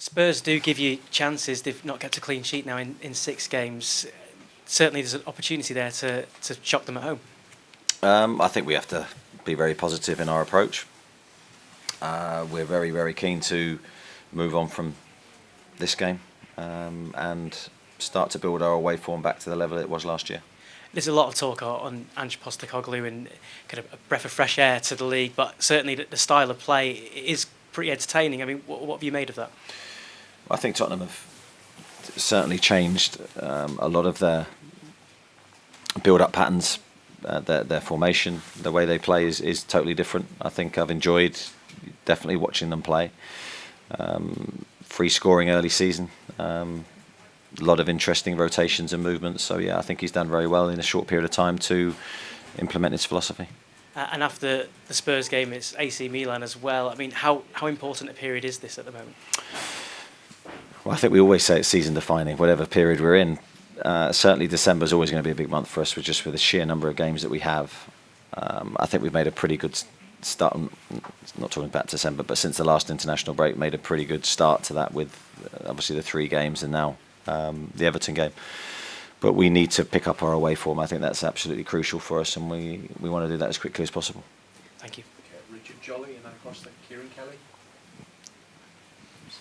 Spurs do give you chances. They've not kept a clean sheet now in 6 games. Certainly there's an opportunity there to shock them at home. I think we have to be very positive in our approach. We're very, very keen to move on from this game and start to build our away form back to the level it was last year. There's a lot of talk on Ange Postecoglou and kind of a breath of fresh air to the league, but certainly the style of play is pretty entertaining. I mean, what have you made of that? I think Tottenham have certainly changed a lot of their build-up patterns, their formation, the way they play is totally different. I think I've enjoyed definitely watching them play. Free scoring early season, a lot of interesting rotations and movements. So yeah, I think he's done very well in a short period of time to implement his philosophy. And after the Spurs game, it's AC Milan as well. I mean, how important a period is this at the moment? Well, I think we always say it's season defining, whatever period we're in. Certainly December is always going to be a big month for us, just with the sheer number of games that we have. I think we've made a pretty good start, not talking about December, but since the last international break, made a pretty good start to that with obviously the 3 games and now the Everton game. But we need to pick up our away form. I think that's absolutely crucial for us, and we want to do that as quickly as possible. Thank you. Okay, Richard Jolly, and then across to Kieran Kelly.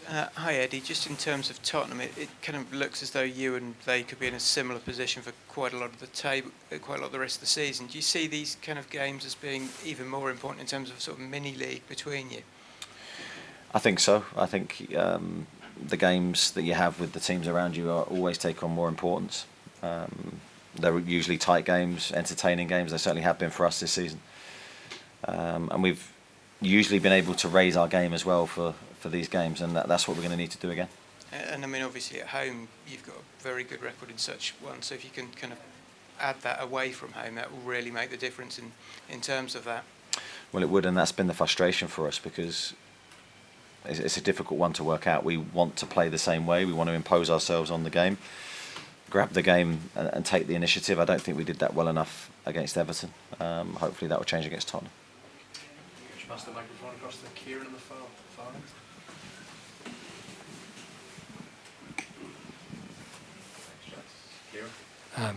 Hi Eddie, just in terms of Tottenham, it kind of looks as though you and they could be in a similar position for quite a lot of the table, quite a lot of the rest of the season. Do you see these kind of games as being even more important in terms of sort of mini league between you? I think so. I think the games that you have with the teams around you are always take on more importance. They're usually tight games, entertaining games. They certainly have been for us this season, and we've usually been able to raise our game as well for these games, and that's what we're going to need to do again. And I mean, obviously at home you've got a very good record in such one, so if you can kind of add that away from home, that will really make the difference in terms of that. Well, it would, and that's been the frustration for us, because it's a difficult one to work out. We want to play the same way. We want to impose ourselves on the game, grab the game and take the initiative. I don't think we did that well enough against Everton. Hopefully that will change against Tottenham. Just pass the microphone across to Kieran on the far end.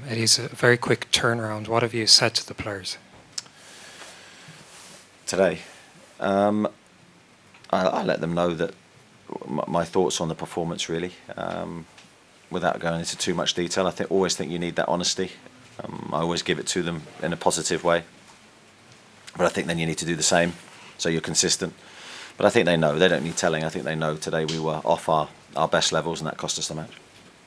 It is a very quick turnaround. What have you said to the players today? I let them know that my thoughts on the performance, really, without going into too much detail. I always think you need that honesty. I always give it to them in a positive way, but I think then you need to do the same, so you're consistent. But I think they know. They don't need telling. I think they know today we were off our best levels, and that cost us the match.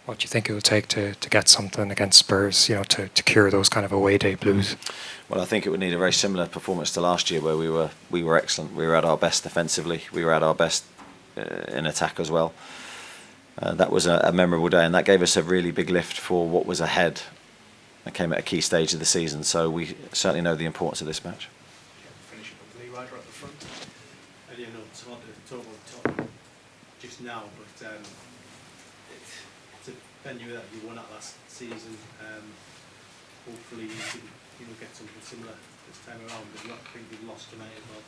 What do you think it will take to get something against Spurs, to cure those kind of away day blues? Well, I think it would need a very similar performance to last year, where we were excellent. We were at our best defensively. We were at our best in attack as well. That was a memorable day, and that gave us a really big lift for what was ahead. That came at a key stage of the season, so we certainly know the importance of this match. Finish up with Lee Ryder at the front. I didn't know it's hard to talk about Tottenham just now, but it's a venue that you won at last season. Hopefully you will get something similar this time around, but I think you've lost tonight as well.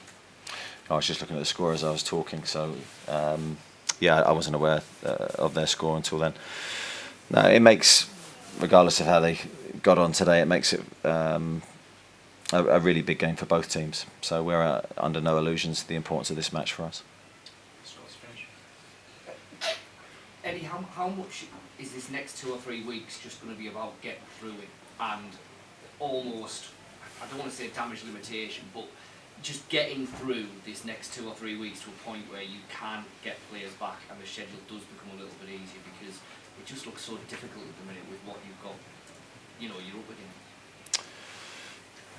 I was just looking at the score as I was talking, so yeah, I wasn't aware of their score until then. No, it makes, regardless of how they got on today, it makes it a really big game for both teams. So we're under no illusions to the importance of this match for us. Eddie, how much is this next 2 or 3 weeks just going to be about getting through it and almost, I don't want to say damage limitation, but just getting through this next 2 or 3 weeks to a point where you can get players back and the schedule does become a little bit easier, because it just looks so difficult at the minute with what you've got, you're up against.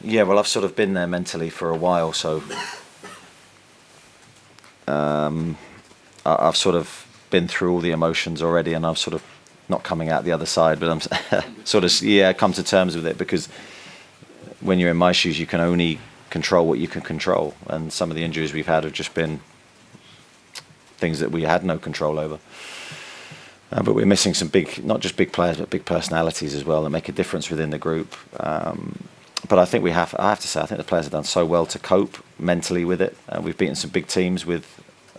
Yeah, well, I've sort of been there mentally for a while, so I've sort of been through all the emotions already, and I'm sort of not coming out the other side, but I'm sort of come to terms with it, because when you're in my shoes, you can only control what you can control, and some of the injuries we've had have just been things that we had no control over. But we're missing some big, not just big players, but big personalities as well that make a difference within the group. But I think I have to say, I think the players have done so well to cope mentally with it. We've beaten some big teams with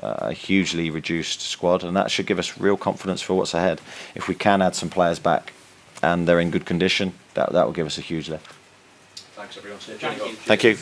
a hugely reduced squad, and that should give us real confidence for what's ahead. If we can add some players back and they're in good condition, that will give us a huge lift. Thanks everyone. Thank you. Thank you.